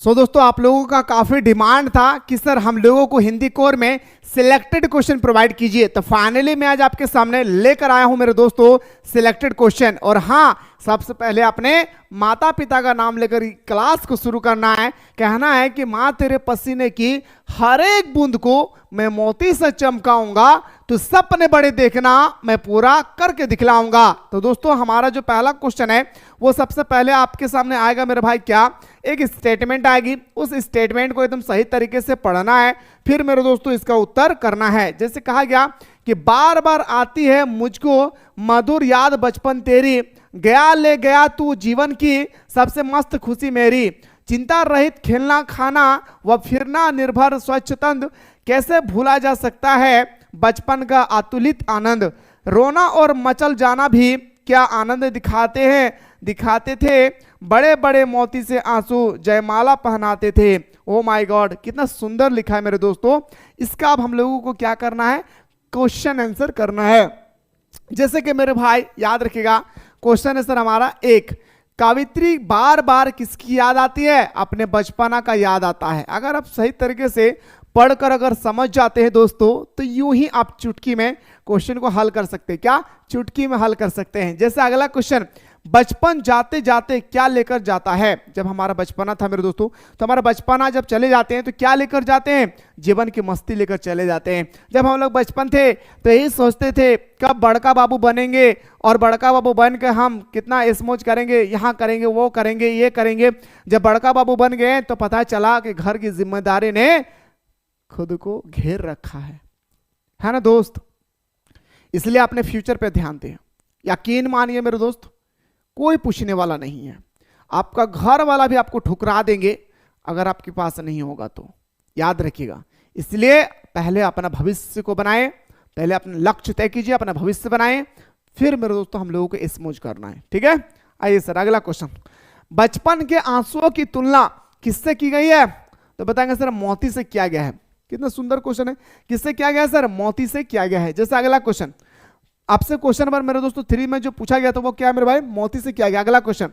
दोस्तों आप लोगों का काफी डिमांड था कि सर हम लोगों को हिंदी कोर में सिलेक्टेड क्वेश्चन प्रोवाइड कीजिए, तो फाइनली मैं आज आपके सामने लेकर आया हूं मेरे दोस्तों सिलेक्टेड क्वेश्चन। और हाँ, सबसे पहले अपने माता पिता का नाम लेकर क्लास को शुरू करना है। कहना है कि माँ तेरे पसीने की हर एक बूंद को मैं मोती से चमकाऊंगा, तो सपने बड़े देखना मैं पूरा करके दिखलाऊंगा। तो दोस्तों हमारा जो पहला क्वेश्चन है वो सबसे पहले आपके सामने आएगा मेरे भाई। क्या एक स्टेटमेंट आएगी, उस स्टेटमेंट को एकदम सही तरीके से पढ़ना है, फिर मेरे दोस्तों इसका उत्तर करना है। जैसे कहा गया कि बार बार आती है मुझको मधुर याद बचपन तेरी, गया ले गया तू जीवन की सबसे मस्त खुशी मेरी, चिंता रहित खेलना खाना व फिरना निर्भर स्वच्छंद, कैसे भूला जा सकता है बचपन का अतुलित आनंद, रोना और मचल जाना भी क्या आनंद दिखाते थे, बड़े बड़े मोती से आंसू जयमाला पहनाते थे। ओ माय गॉड, कितना सुंदर लिखा है मेरे दोस्तों। इसका अब हम लोगों को क्या करना है, क्वेश्चन आंसर करना है। जैसे कि मेरे भाई याद रखिएगा, क्वेश्चन आंसर हमारा एक, कवित्री बार बार किसकी याद आती है, अपने बचपना का याद आता है। अगर आप सही तरीके से पढ़कर अगर समझ जाते हैं दोस्तों, तो यूं ही आप चुटकी में क्वेश्चन को हल कर सकते हैं। क्या चुटकी में हल कर सकते हैं। जैसे अगला क्वेश्चन, बचपन जाते जाते क्या लेकर जाता है। जब हमारा बचपना था मेरे दोस्तों, तो हमारा बचपना जब चले जाते हैं तो क्या लेकर जाते हैं, जीवन की मस्ती लेकर चले जाते हैं। जब हम लोग बचपन थे तो यही सोचते थे कब बड़का बाबू बनेंगे, और बड़का बाबू बन के हम कितना ऐश-मौज करेंगे, यहाँ करेंगे वो करेंगे ये करेंगे। जब बड़का बाबू बन गए तो पता चला कि घर की जिम्मेदारी ने खुद को घेर रखा है ना दोस्त। इसलिए अपने फ्यूचर पे ध्यान दें। यकीन मानिए मेरे दोस्त, कोई पूछने वाला नहीं है। आपका घर वाला भी आपको ठुकरा देंगे अगर आपके पास नहीं होगा तो, याद रखिएगा। इसलिए पहले अपना भविष्य को बनाएं, पहले अपना लक्ष्य तय कीजिए, अपना भविष्य बनाएं, फिर मेरे दोस्तों हम लोगों को इसमोज करना है। ठीक है, आइए सर अगला क्वेश्चन, बचपन के आंसुओं की तुलना किससे की गई है, तो बताएंगे सर मोती से किया गया है। कितना सुंदर क्वेश्चन है, किससे किया गया है सर, मोती से किया गया है। जैसे अगला क्वेश्चन आपसे क्वेश्चन नंबर मेरे दोस्तों 3 में जो पूछा गया था वो क्या है मेरे भाई, मोती से किया गया। अगला क्वेश्चन,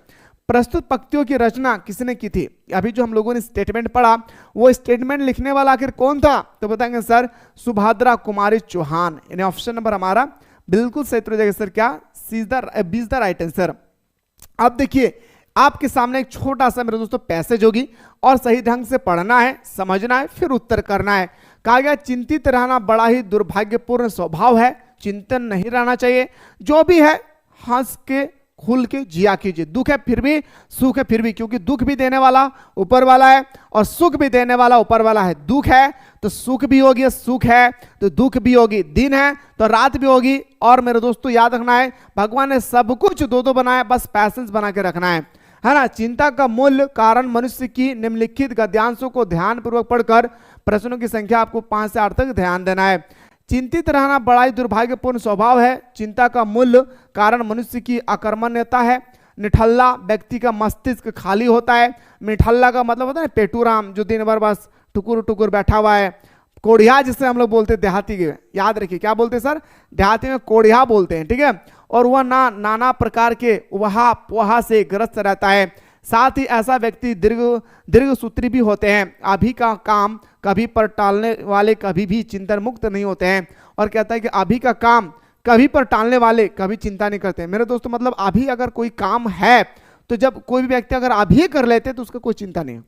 प्रस्तुत पंक्तियों की रचना किसने की थी। अभी जो हम लोगों ने स्टेटमेंट पढ़ा वो स्टेटमेंट लिखने वाला आखिर कौन था, तो बताएंगे सर सुभद्रा कुमारी चौहान। यानी ऑप्शन नंबर हमारा बिल्कुल सही हो जाएगा सर, क्या B is the right answer. अब देखिए आपके सामने एक छोटा सा मेरे दोस्तों पैसेज होगी और सही ढंग से पढ़ना है, समझना है, फिर उत्तर करना है। कहा गया चिंतित रहना बड़ा ही दुर्भाग्यपूर्ण स्वभाव है, चिंतन नहीं रहना चाहिए, जो भी है हंस के खुल के जिया कीजिए। दुख है फिर भी, सुख है फिर भी, क्योंकि दुख भी देने वाला ऊपर वाला है और सुख भी देने वाला ऊपर वाला है। दुख है तो सुख भी होगी, सुख है तो दुख भी होगी, दिन है तो रात भी होगी। और मेरे दोस्तों याद रखना है, भगवान ने सब कुछ दो दो बनाया, बस पैसेंस बना के रखना है ना। चिंता का मूल कारण मनुष्य की निम्नलिखित गद्यांशों को ध्यान पूर्वक पढ़कर प्रश्नों की संख्या आपको 5 से 8 तक ध्यान देना है। चिंतित रहना बड़ा ही दुर्भाग्यपूर्ण स्वभाव है, चिंता का मूल कारण मनुष्य की अकर्मण्यता है। निठल्ला व्यक्ति का मस्तिष्क खाली होता है। निठल्ला का मतलब होता है पेटूराम, जो दिन भर बस टुकुर टुकुर बैठा हुआ है। कोढ़िया जिसे हम लोग बोलते हैं देहाती के, याद रखिए क्या बोलते हैं सर, देहाती में कोढ़िया बोलते हैं। ठीक है, और वह नाना प्रकार के वहा पोहा से ग्रस्त रहता है। साथ ही ऐसा व्यक्ति दीर्घ सूत्री भी होते हैं। अभी का काम कभी पर टालने वाले कभी भी चिंतन मुक्त नहीं होते हैं। और कहता है कि अभी का काम कभी पर टालने वाले कभी चिंता नहीं करते। मेरे दोस्तों मतलब अभी अगर कोई काम है तो जब कोई भी व्यक्ति अगर अभी कर लेते तो उसका कोई चिंता नहीं है।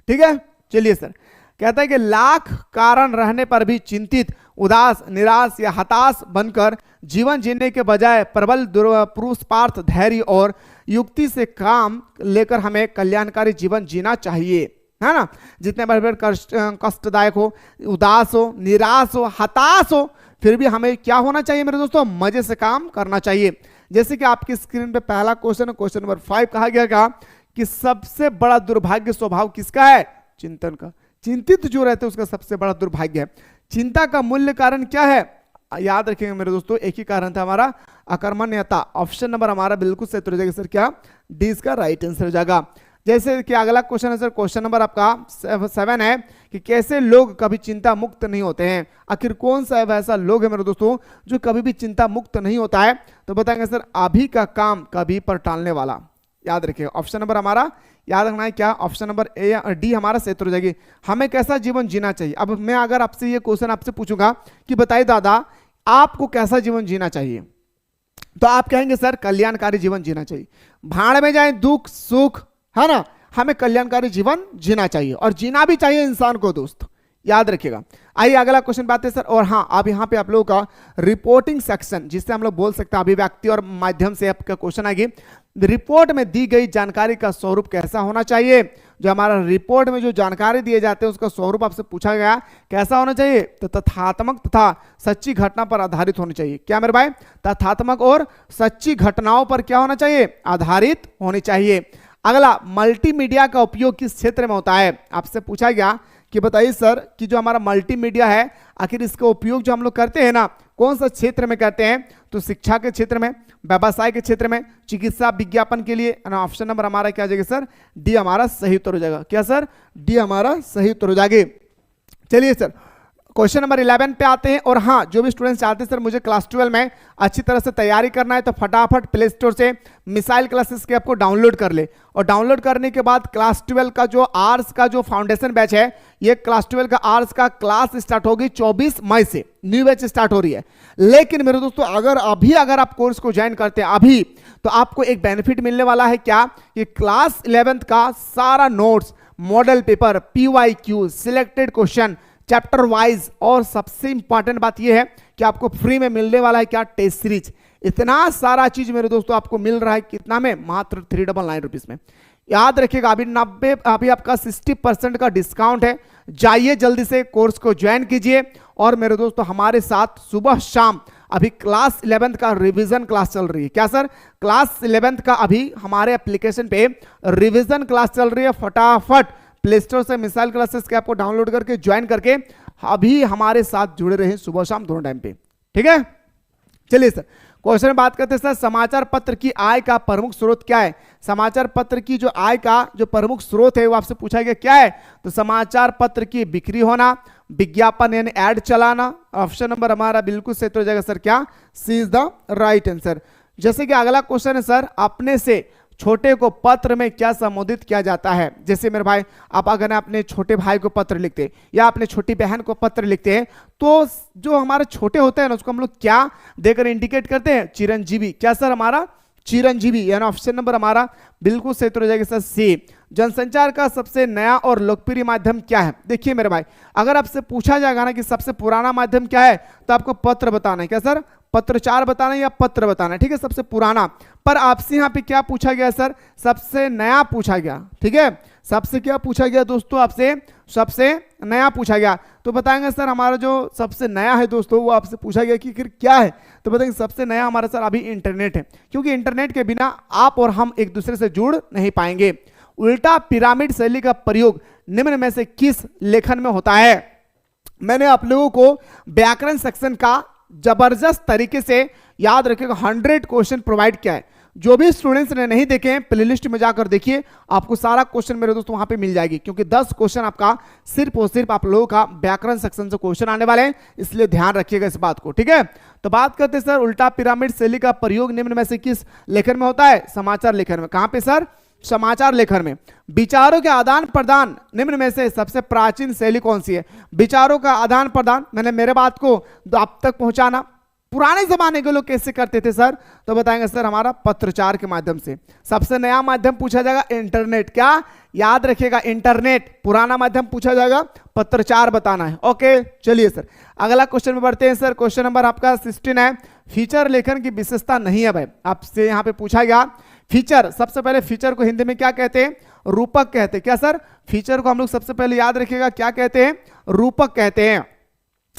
ठीक है, चलिए सर, कहता है कि लाख कारण रहने पर भी चिंतित, उदास, निराश या हताश बनकर जीवन जीने के बजाय प्रबल पुरुषार्थ, धैर्य और युक्ति से काम लेकर हमें कल्याणकारी जीवन जीना चाहिए, है ना। जितने बड़े कष्टदायक हो, उदास हो, निराश हो, हताश हो, फिर भी हमें क्या होना चाहिए मेरे दोस्तों, मजे से काम करना चाहिए। जैसे कि आपकी स्क्रीन पे पहला क्वेश्चन, क्वेश्चन नंबर 5 कहा गया कि सबसे बड़ा दुर्भाग्य स्वभाव किसका है, चिंतन का। चिंतित जो रहते हैं उसका सबसे बड़ा दुर्भाग्य है। चिंता का मूल्य कारण क्या है, याद रखेंगे मेरे दोस्तों, एक ही कारण था हमारा, अकर्मण्यता। ऑप्शन नंबर हमारा बिल्कुल सही हो जाएगा सर, क्या डी इसका राइट आंसर हो जाएगा। जैसे कि अगला क्वेश्चन है सर, क्वेश्चन नंबर आपका 7 है कि कैसे लोग कभी चिंता मुक्त नहीं होते हैं। आखिर कौन सा ऐसा लोग है मेरे दोस्तों जो कभी भी चिंता मुक्त नहीं होता है, तो बताएंगे सर अभी का काम कभी पर टालने वाला। याद रखिएगा ऑप्शन नंबर हमारा याद रखना है क्या, ऑप्शन नंबर ए या डी हमारा सही उत्तर हो जाएगी। हमें कैसा जीवन जीना चाहिए। अब मैं अगर आपसे ये क्वेश्चन आपसे पूछूंगा कि बताइए दादा आपको कैसा जीवन जीना चाहिए, तो आप कहेंगे सर कल्याणकारी जीवन जीना चाहिए। भाड़ में जाए दुख सुख, है ना, हमें कल्याणकारी जीवन जीना चाहिए और जीना भी चाहिए इंसान को दोस्त, याद रखिएगा। आइए अगला क्वेश्चन बात है सर। और हाँ, अब यहाँ पे आप लोगों का रिपोर्टिंग सेक्शन, जिससे हम लोग बोल सकते हैं अभिव्यक्ति और माध्यम से आपका क्वेश्चन आएगी। रिपोर्ट में दी गई जानकारी का स्वरूप कैसा होना चाहिए। जो हमारा रिपोर्ट में जो जानकारी दिए जाते हैं उसका स्वरूप आपसे पूछा गया कैसा होना चाहिए, तो तथ्यात्मक तथा सच्ची घटना पर आधारित होनी चाहिए। क्या मेरे भाई, तथ्यात्मक और सच्ची घटनाओं पर क्या होना चाहिए, आधारित होनी चाहिए। अगला, मल्टीमीडिया का उपयोग किस क्षेत्र में होता है। आपसे पूछा गया कि बताइए सर कि जो हमारा मल्टीमीडिया है आखिर इसका उपयोग जो हम लोग करते हैं ना कौन सा क्षेत्र में करते हैं, तो शिक्षा के क्षेत्र में, व्यवसाय के क्षेत्र में, चिकित्सा विज्ञापन के लिए। ऑप्शन नंबर हमारा क्या हो जाएगा सर, डी हमारा सही उत्तर हो जाएगा। क्या सर, डी हमारा सही उत्तर हो जाएगी। चलिए सर क्वेश्चन नंबर 11 पे आते हैं। और हाँ, जो भी स्टूडेंट्स चाहते हैं सर मुझे क्लास 12 में अच्छी तरह से तैयारी करना है तो फटाफट प्ले स्टोर से मिसाइल क्लासेस के आपको डाउनलोड कर ले। और डाउनलोड करने के बाद क्लास 12 का जो आर्ट्स का जो फाउंडेशन बैच है, ये क्लास 12 का आर्ट्स का क्लास स्टार्ट होगी 24 मई से, न्यू बैच स्टार्ट हो रही है। लेकिन मेरे दोस्तों अगर आप कोर्स को ज्वाइन करते हैं अभी, तो आपको एक बेनिफिट मिलने वाला है क्या, कि क्लास 11 का सारा notes, model paper, PYQ, selected question, chapter wise, और सबसे इंपॉर्टेंट बात यह है कि आपको फ्री में मिलने वाला है क्या, टेस्ट सीरीज। इतना सारा चीज मेरे दोस्तों आपको मिल रहा है कितना में, मात्र 399 रुपीज में। याद रखिएगा अभी आपका 60% का डिस्काउंट है। जाइए जल्दी से कोर्स को ज्वाइन कीजिए। और मेरे दोस्तों हमारे साथ सुबह शाम अभी क्लास 11 का रिवीजन क्लास चल रही है। क्या सर, क्लास 11 का अभी हमारे एप्लीकेशन पे रिवीजन क्लास चल रही है। फटाफट प्ले स्टोर से मिसाइल क्लासेस के आपको डाउनलोड करके ज्वाइन करके अभी हमारे साथ जुड़े रहे सुबह शाम दोनों टाइम पे, ठीक है। चलिए सर क्वेश्चन में बात करते हैं सर, समाचार पत्र की आय का प्रमुख स्रोत क्या है। समाचार पत्र की जो आय का जो प्रमुख स्रोत है वो आपसे पूछा गया क्या है, तो समाचार पत्र की बिक्री होना, विज्ञापन यानी एड चलाना। ऑप्शन नंबर हमारा बिल्कुल सही हो जाएगा सर, क्या, सी इज द राइट आंसर। जैसे कि अगला क्वेश्चन है सर, अपने से छोटे को पत्र में क्या संबोधित किया जाता है। जैसे मेरे भाई आप अगर अपने छोटे भाई को पत्र लिखते हैं या अपने छोटी बहन को पत्र लिखते हैं, तो जो हमारे छोटे होते हैं ना उसको हम लोग क्या देकर इंडिकेट करते हैं, चिरंजीवी। क्या सर, हमारा चिरंजीवी, यानी ऑप्शन नंबर हमारा बिल्कुल सही उत्तर हो जाएगा सर, सी। जनसंचार का सबसे नया और लोकप्रिय माध्यम क्या है। देखिए मेरे भाई, अगर आपसे पूछा जाएगा ना कि सबसे पुराना माध्यम क्या है, तो आपको पत्र बताना है। क्या सर, पत्रचार बताना है या पत्र बताना है, ठीक है, सबसे पुराना। पर आपसे यहाँ पे क्या पूछा गया सर, सबसे नया पूछा गया, ठीक है। सबसे क्या पूछा गया दोस्तों, आपसे सबसे नया पूछा गया। तो बताएंगे सर हमारा जो सबसे नया है दोस्तों, वो आपसे पूछा गया कि फिर क्या है, तो बताएंगे सबसे नया हमारा सर अभी इंटरनेट है, क्योंकि इंटरनेट के बिना आप और हम एक दूसरे से जुड़ नहीं पाएंगे। उल्टा पिरामिड शैली का प्रयोग निम्न में से किस लेखन में होता है। मैंने आप लोगों को व्याकरण सेक्शन का जबरदस्त तरीके से याद रखिएगा 100 क्वेश्चन प्रोवाइड किया है। जो भी स्टूडेंट्स ने नहीं देखे हैं प्लेलिस्ट में जाकर देखिए, आपको सारा क्वेश्चन मेरे दोस्तों वहां पे मिल जाएगी, क्योंकि 10 क्वेश्चन आपका सिर्फ और सिर्फ आप लोगों का व्याकरण सेक्शन से क्वेश्चन आने वाले हैं, इसलिए ध्यान रखिएगा इस बात को, ठीक है। तो बात करते हैं सर, उल्टा पिरामिड शैली का प्रयोग निम्न में से किस लेखन में होता है, समाचार लेखन में। कहां पे सर, समाचार लेखन में। विचारों के आदान प्रदान निम्न में से सबसे प्राचीन शैली कौन सी है। विचारों का आदान प्रदान, मैंने मेरे बात को आप तक पहुंचाना, पुराने जमाने के लोग कैसे करते थे सर, तो बताएंगे सर हमारा पत्रचार के माध्यम से। सबसे नया माध्यम पूछा जाएगा इंटरनेट। क्या याद रखिएगा, इंटरनेट। पुराना माध्यम पूछा जाएगा पत्रचार बताना है। ओके चलिए सर अगला क्वेश्चन में बढ़ते हैं सर। क्वेश्चन नंबर आपका 16 है, फीचर लेखन की विशेषता नहीं है भाई। आपसे यहाँ पे पूछा गया फीचर, सबसे पहले फीचर को हिंदी में क्या कहते हैं, रूपक कहते हैं। क्या सर, फीचर को हम लोग सबसे पहले याद रखिएगा क्या कहते हैं, रूपक कहते हैं।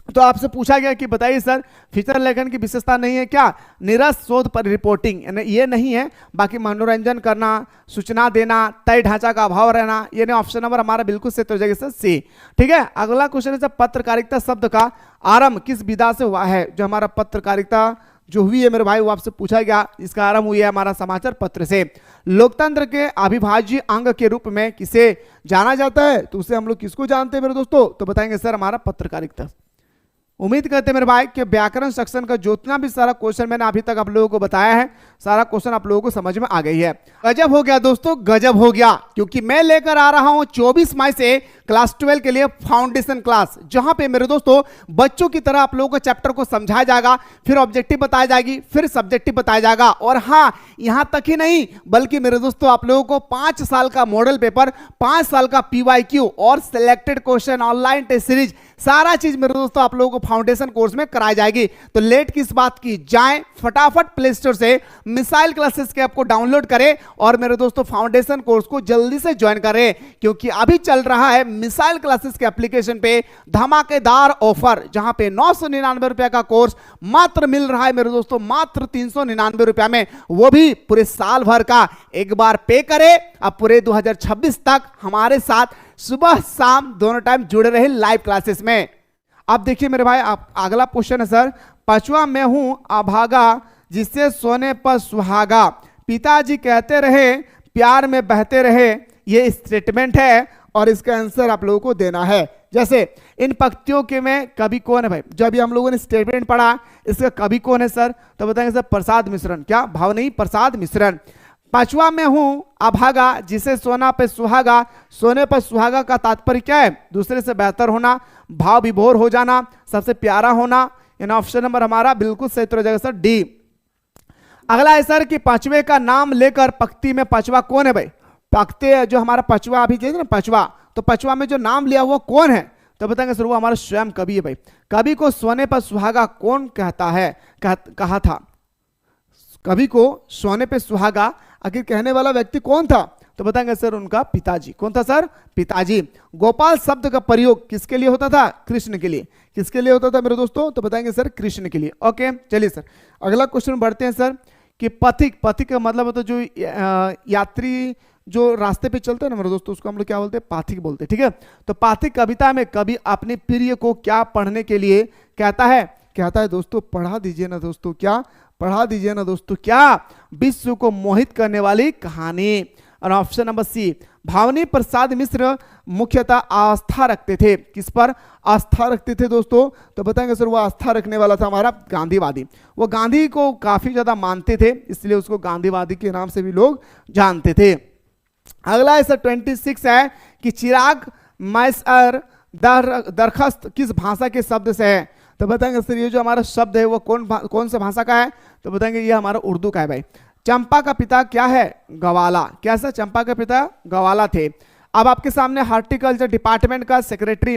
तो आपसे पूछा गया कि बताइए सर फीचर लेखन की विशेषता नहीं है क्या, निरस शोध पर रिपोर्टिंग, ये नहीं है। बाकी मनोरंजन करना, सूचना देना, तय ढांचा का अभाव रहना, ये नहीं। ऑप्शन नंबर हमारा बिल्कुल सही हो जाएगा सर, सी, ठीक है। अगला क्वेश्चन है सर, पत्रकारिता शब्द का आरंभ किस विधा से हुआ है। जो हमारा पत्रकारिता जो हुई है मेरे भाई, वो आपसे पूछा गया, इसका आरंभ हुई है हमारा समाचार पत्र से। लोकतंत्र के अविभाज्य अंग के रूप में किसे जाना जाता है, तो उसे हम लोग किसको जानते हैं मेरे दोस्तों, तो बताएंगे सर हमारा पत्रकारिता। उम्मीद करते हैं मेरे भाई कि व्याकरण सेक्शन का जितना भी सारा क्वेश्चन मैंने अभी तक आप लोगों को बताया है, सारा क्वेश्चन आप लोगों को समझ में आ गई है। गजब हो गया दोस्तों, गजब हो गया, क्योंकि मैं लेकर आ रहा हूं 24 मई से क्लास 12 के लिए फाउंडेशन क्लास, जहां पे मेरे दोस्तों बच्चों की तरह आप लोगों को चैप्टर को समझाया जाएगा, फिर ऑब्जेक्टिव बताया जाएगी, फिर सब्जेक्टिव बताया जाएगा। और हाँ, यहां तक ही नहीं, बल्कि मेरे दोस्तों आप लोगों को 5 साल का मॉडल पेपर, 5 साल का PYQ और selected question, online test series, सारा चीज मेरे दोस्तों आप लोगों को फाउंडेशन कोर्स में कराई जाएगी। तो लेट किस बात की, जाएं फटाफट प्ले स्टोर से मिसाइल क्लासेस के ऐप को डाउनलोड करें और मेरे दोस्तों फाउंडेशन कोर्स को जल्दी से ज्वाइन करें, क्योंकि अभी चल रहा है मिसाइल क्लासेस के एप्लीकेशन पे धमाकेदार ऑफर, जहां पे 999 रुपए का कोर्स मात्र मिल रहा है मेरे दोस्तों मात्र 399 रुपए में, वो भी पूरे साल भर का। एक बार पे करें, अब पूरे 2026 तक हमारे साथ सुबह शाम दोनों टाइम जुड़े रहे लाइव क्लासेस में। अब देखिए मेरे भाई, आप अगला क्वेश्चन है सर, पांचवा मैं हूं अभागा जिससे सोने पर सुहागा, पिताजी कहते रहे प्यार में बहते रहे, ये स्टेटमेंट है और इसका आंसर आप लोगों को देना है। जैसे इन पंक्तियों के में कवि कौन है भाई, जो अभी हम लोगों ने स्टेटमेंट पढ़ा, इसका कवि कौन है सर, तो बताएंगे सर प्रसाद मिश्रण। क्या भाव नहीं, प्रसाद मिश्रण। पांचवा में हूं अभागा जिसे सोना पे सुहागा, सोने पर सुहागा का तात्पर्य क्या है, दूसरे से बेहतर होना, भाव विभोर हो जाना, सबसे प्यारा होना। यानी ऑप्शन नंबर हमारा बिल्कुल सही उत्तर हो जाएगा सर डी। अगला है सर कि पांचवे का नाम लेकर पंक्ति में पांचवा कौन है भाई, पंक्ति जो हमारा पांचवा अभी ना पांचवा, तो पांचवा में जो नाम लिया वो कौन है, तो बताएंगे सर वो हमारा स्वयं कवि है भाई। कवि को सोने पर सुहागा कौन कहता है, कहा था, कवि को सोने पे सुहागा आखिर कहने वाला व्यक्ति कौन था, तो बताएंगे सर उनका पिताजी। कौन था सर, पिताजी। गोपाल शब्द का प्रयोग किसके लिए होता था, कृष्ण के लिए। किसके लिए होता था मेरे दोस्तों, तो बताएंगे सर कृष्ण के लिए। ओके चलिए सर अगला क्वेश्चन बढ़ते हैं सर कि पथिक, पथिक का मतलब होता है जो यात्री जो रास्ते पे चलते हैं ना मेरे दोस्तों, उसको हम लोग क्या बोलते हैं, पाथिक बोलते हैं, ठीक है। तो पाथिक कविता में कवि अपने प्रिय को क्या पढ़ने के लिए कहता है दोस्तों, पढ़ा दीजिए ना दोस्तों, क्या पढ़ा दीजिए ना दोस्तों, क्या विश्व को मोहित करने वाली कहानी। और ऑप्शन नंबर सी, भावनी प्रसाद मिश्र मुख्यतः आस्था रखते थे, किस पर आस्था रखते थे दोस्तों, तो बताएंगे सर वो आस्था रखने वाला था हमारा गांधीवादी। वो गांधी को काफी ज्यादा मानते थे, इसलिए उसको गांधीवादी के नाम से भी लोग जानते थे। अगला है सर 26 है कि चिराग मैसर दरखास्त किस भाषा के शब्द से है, तो बताएंगे सर ये जो हमारा शब्द है वो कौन से भाषा का है, तो बताएंगे ये हमारा उर्दू का है भाई। चंपा का पिता क्या है, गवाला। कैसा, चंपा का पिता गवाला थे। अब आपके सामने हॉर्टिकल्चर डिपार्टमेंट का सेक्रेटरी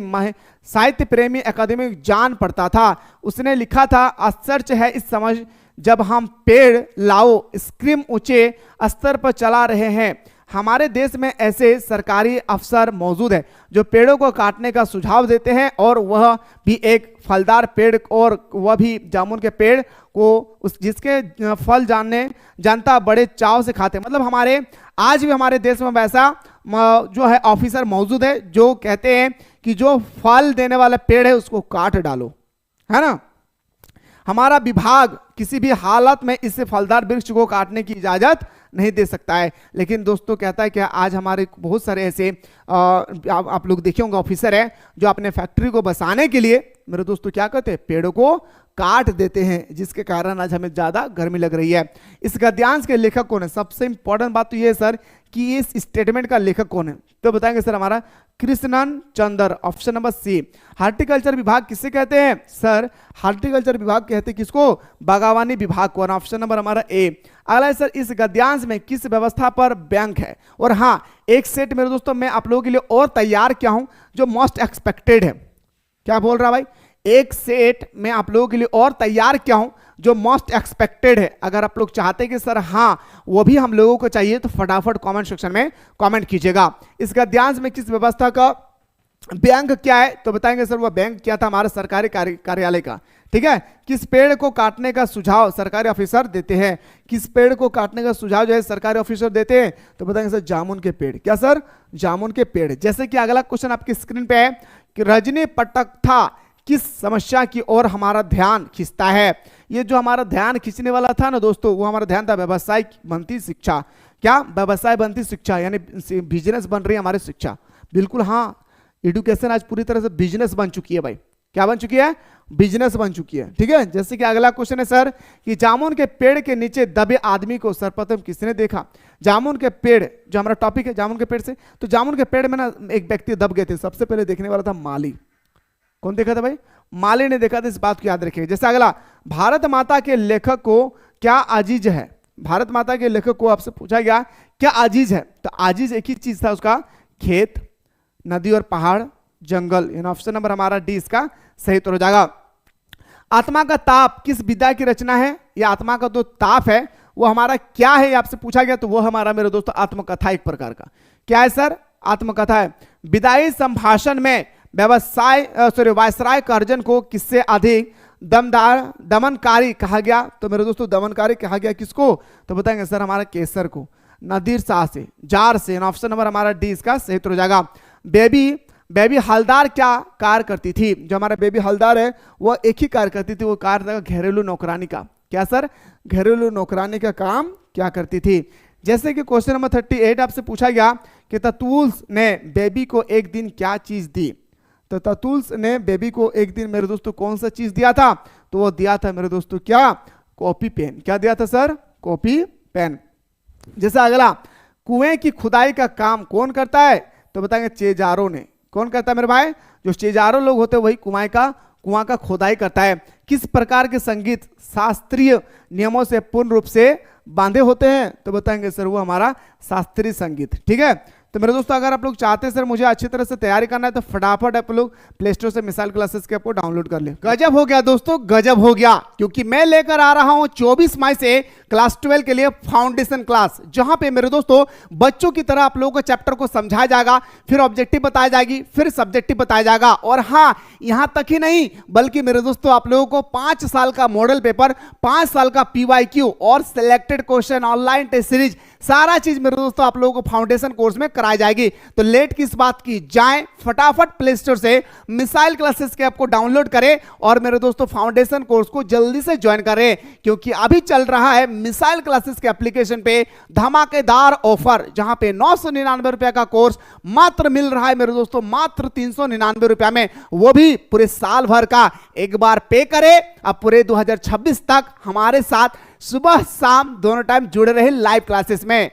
साहित्य प्रेमी अकादमिक जान पढ़ता था, उसने लिखा था आश्चर्य है इस समझ जब हम पेड़ लाओ स्क्रीम ऊंचे स्तर पर चला रहे हैं, हमारे देश में ऐसे सरकारी अफसर मौजूद है जो पेड़ों को काटने का सुझाव देते हैं और वह भी एक फलदार पेड़, और वह भी जामुन के पेड़ को जिसके फल जनता बड़े चाव से खाते हैं। मतलब हमारे आज भी हमारे देश में वैसा जो है ऑफिसर मौजूद है जो कहते हैं कि जो फल देने वाला पेड़ है उसको काट डालो, है ना। हमारा विभाग किसी भी हालत में इस फलदार वृक्ष को काटने की इजाजत नहीं दे सकता है। लेकिन दोस्तों कहता है कि आज हमारे बहुत सारे ऐसे आप लोग देखे होंगे ऑफिसर है जो अपने फैक्ट्री को बसाने के लिए मेरे दोस्तों क्या करते हैं, पेड़ों को काट देते हैं, जिसके कारण आज हमें ज्यादा गर्मी लग रही है। इस गद्यांश के लेखक कौन है, सबसे इंपॉर्टेंट बात तो ये है सर कि इस स्टेटमेंट का लेखक कौन है, तो बताएंगे सर हमारा कृष्णन चंद्र, ऑप्शन नंबर सी। हार्टिकल्चर विभाग किससे कहते हैं सर, हार्टिकल्चर विभाग कहते हैं किसको, बागवानी विभाग को, ऑप्शन नंबर हमारा ए। अगला है सर इस गद्यांश में किस व्यवस्था पर बैंक है, और हाँ एक सेट मेरे दोस्तों मैं आप लोगों के लिए और तैयार किया हूं जो मोस्ट एक्सपेक्टेड है। क्या बोल रहा भाई, एक सेट मैं आप लोगों के लिए और तैयार किया हूं जो मोस्ट एक्सपेक्टेड है। अगर आप लोग चाहते हैं कि सर हाँ वो भी हम लोगों को चाहिए तो फटाफट कमेंट सेक्शन में कमेंट कीजिएगा। इस गद्यांश में किस व्यवस्था का बैंक क्या है, तो बताएंगे सर वो बैंक क्या था, हमारे सरकारी कार्यालय का, ठीक है। किस पेड़ को काटने का सुझाव सरकारी ऑफिसर देते हैं, किस पेड़ को काटने का सुझाव जो है सरकारी ऑफिसर देते हैं, तो बताएंगे सर जामुन के पेड़। क्या सर, जामुन के पेड़। जैसे कि अगला क्वेश्चन आपकी स्क्रीन पे है कि रजनी पटकथा किस समस्या की ओर हमारा ध्यान खींचता है। ये जो हमारा ध्यान खींचने वाला था ना दोस्तों, वो हमारा ध्यान था व्यवसाय बनती शिक्षा। क्या, व्यवसाय बनती शिक्षा, यानी बिजनेस बन रही है हमारी शिक्षा। बिल्कुल हाँ, एडुकेशन आज पूरी तरह से बिजनेस बन चुकी है भाई। क्या बन चुकी है? बिजनेस बन चुकी है। ठीक है, जैसे कि अगला क्वेश्चन है सर कि जामुन के पेड़ के नीचे दबे आदमी को सर्वप्रथम किसने देखा? जामुन के पेड़, जो हमारा टॉपिक है जामुन के पेड़ से, तो जामुन के पेड़ में ना एक व्यक्ति दब गए थे, सबसे पहले देखने वाला था माली। कौन देखा था भाई? माली ने देखा था। इस बात को याद रखिएगा। जैसे अगला, भारत माता के लेखक को क्या अजीज है? भारत माता के लेखक को आपसे पूछा गया क्या अजीज है, तो अजीज एक ही चीज था उसका, खेत, नदी और पहाड़, जंगल। यानी ऑप्शन नंबर हमारा डी इसका सही उत्तर हो जाएगा। आत्मा का ताप किस विद्या की रचना है? या आत्मा का जो ताप है वो हमारा क्या है, आपसे पूछा गया, तो वो हमारा मेरे दोस्तों आत्मकथा एक प्रकार का क्या है सर? आत्मकथा है। विदाई संभाषण में वायसराय कर्जन को किससे अधिक दमनकारी कहा गया? तो मेरे दोस्तों दमनकारी कहा गया किसको? तो बताएंगे सर हमारा केसर को। नादिर शाह से, जार से। ऑप्शन नंबर हमारा डी इसका सही उत्तर हो जाएगा। बेबी हलदार क्या कार्य करती थी? जो हमारा बेबी हलदार है वो एक ही कार्य करती थी, वो कार्य था घरेलू नौकरानी का। क्या सर? घरेलू नौकरानी का काम क्या करती थी? जैसे कि क्वेश्चन नंबर 38 आपसे पूछा गया कि ततुल्स ने बेबी को एक दिन क्या चीज दी? तो ततुल्स ने बेबी को एक दिन मेरे दोस्तों कौन सा चीज दिया था? तो वो दिया था मेरे दोस्तों क्या? Copy pen. क्या दिया था सर? Copy pen. जैसे अगला, कुएं की खुदाई का काम कौन करता है? तो बताएंगे चेजारों ने। कौन करता है मेरे भाई? जो चेजारों लोग होते हैं वही कुआं का खुदाई करता है। किस प्रकार के संगीत शास्त्रीय नियमों से पूर्ण रूप से बांधे होते हैं? तो बताएंगे सर वो हमारा शास्त्रीय संगीत। ठीक है, तो मेरे दोस्तों अगर आप लोग चाहते हैं सर मुझे अच्छी तरह से तैयारी करना है तो फटाफट आप लोग प्ले स्टोर से मिसाइल क्लासेस के ऐप को डाउनलोड कर ले। गजब हो गया दोस्तों, गजब हो गया, क्योंकि मैं लेकर आ रहा हूं 24 मई से क्लास 12 के लिए फाउंडेशन क्लास, जहां पे मेरे दोस्तों बच्चों की तरह आप लोगों को चैप्टर को समझाया जाएगा, फिर ऑब्जेक्टिव बताया जाएगी, फिर सब्जेक्टिव बताया जाएगा। और हाँ, यहां तक ही नहीं बल्कि मेरे दोस्तों आप लोगों को 5 साल का मॉडल पेपर, 5 साल का PYQ और selected question, online test series, सारा चीज मेरे दोस्तों आप लोगों को फाउंडेशन कोर्स में कराई जाएगी। तो लेट किस बात की, जाएं फटाफट प्ले स्टोर से मिसाइल क्लासेस के ऐप को डाउनलोड करें और मेरे दोस्तों फाउंडेशन कोर्स को जल्दी से ज्वाइन करें, क्योंकि अभी चल रहा है मिसाइल क्लासेस के एप्लीकेशन पे धमाकेदार ऑफर, जहां पे 999 रुपए का कोर्स मात्र मिल रहा है मेरे दोस्तों मात्र 399 रुपए में, वो भी पूरे साल भर का। एक बार पे करें, अब पूरे 2026 तक हमारे साथ सुबह शाम दोनों टाइम जुड़े रहे लाइव क्लासेस में।